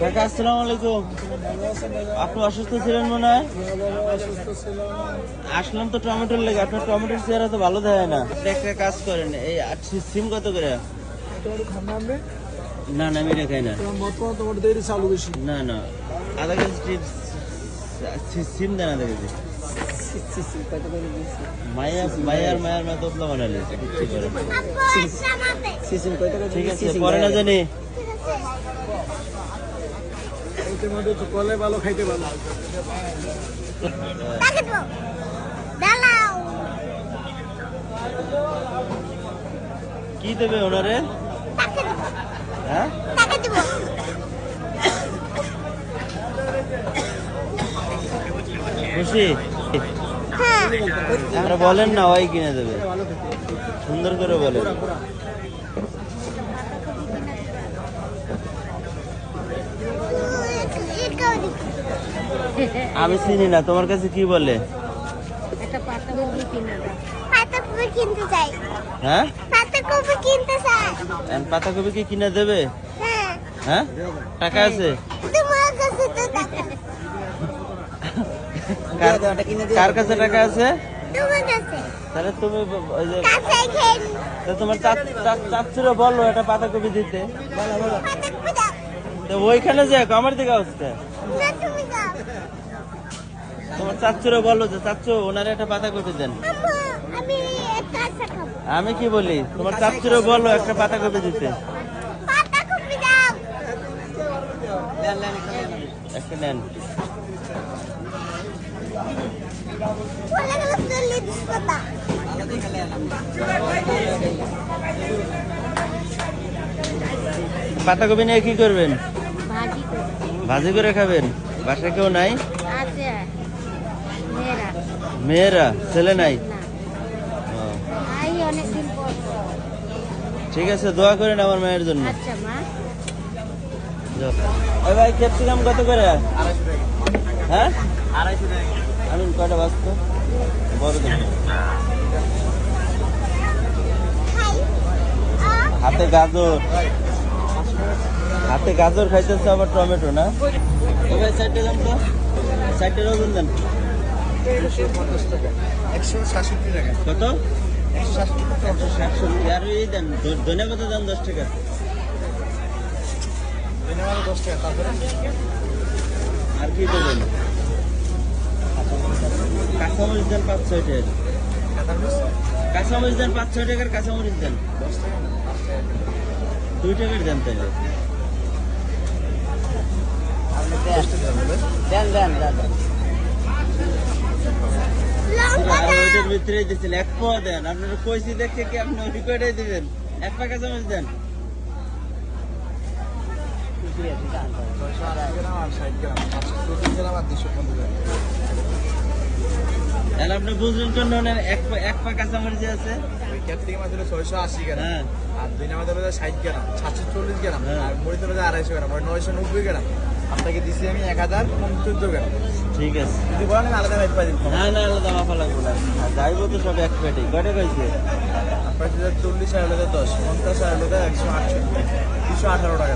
কাকা আসসালামু আলাইকুম। আপনি অসুস্থ ছিলেন মনে হয়? আসলাম তো টমেটোর লেগে। আপনার টমেটোর চেহারা তো ভালো দেয় না। একটা কাজ করেন, এই সিম কত করে? না না, আমি এটা খাই না। না না, আধা কেজি সিম দেন, আধা কেজি। মায়ার মা তোতলা বানালে ঠিক আছে, পরে না জানি। ভালো খাইতে ভালো। কি দেবে ওনারে? হ্যাঁ, খুশি? আমরা বলেন না, ওই কিনে দেবে। সুন্দর করে বলেন। আমি চিনি না, তোমার কাছে কি বলে? হ্যাঁ, পাতাকপি কি কিনে দেবে? হ্যাঁ, টাকা আছে? কার কাছে টাকা আছে? তাহলে তুমি তোমার চাচ্ছিলো বললো একটা পাতাকপি দিতে। ওইখানে যে আমার দিকে আসছে, তোমার চাচ্ছিলো বললো যে চাচ্ছ ওনারে একটা পাতাকপি দেন। আমি কি বলি, তোমার চাচ্ছিলো বললো একটা পাতাকপি দিতে। একটা নেন। পাতাকপি নিয়ে কি করবেন? ভাজি করে খাবেন? বাসায় কেউ নাই? মেয়েরা, ছেলে নাই? ঠিক আছে, দোয়া করেন আমার মায়ের জন্য। ভাই ক্যাপসিকাম কত করে? হ্যাঁ, 250 টাকা। আমি কয়টা বাঁচতো বড় দেখি। হাতে গাজর খাইতেছে, আবার টমেটো না? ভাই 60 দাম তো, 60 ওজন দেন। 167 টাকা। কত? 167। আর এই দেন ধনিয়া পাতা দেন 10 টাকা। 10 টাকা। তারপরে আর কি দেবেন? কাঁচামরিচ দেন 5-6 টাকা। কাঁচামরিচ দেন 5-6 টাকার কাঁচামরিচ দেন। 2 টাকার দেন তাহলে। ওইটার ভিতরে দিচ্ছেন 1 পোয়া দেন। আপনারা কইছি দেখে কি আপনি ওই কয়টাই দিবেন? 1 পা কাঁচামরিচ দেন। তাহলে আপনি বুঝলেন কোন ধরনের 1 পা কাঁচামরিচ আছে? ক্যাপসিকাম আছে 680 গ্রাম, হ্যাঁ, আর ধনিয়া পাতা 60 গ্রাম, 740 গ্রাম, আর মরিচ 250 গ্রাম, 990 গ্রাম। আপনাকে দিচ্ছি আমি 1014 গ্রাম। ঠিক আছে। যদি বলেন আলাদা রেট পাই দিন। না না, আলাদা মাপা লাগবে না। যাইবো তো সব এক প্লেটে। কয়টা কইছে? আপনার 40 আর 10, 50 আর 168, 218 টাকা।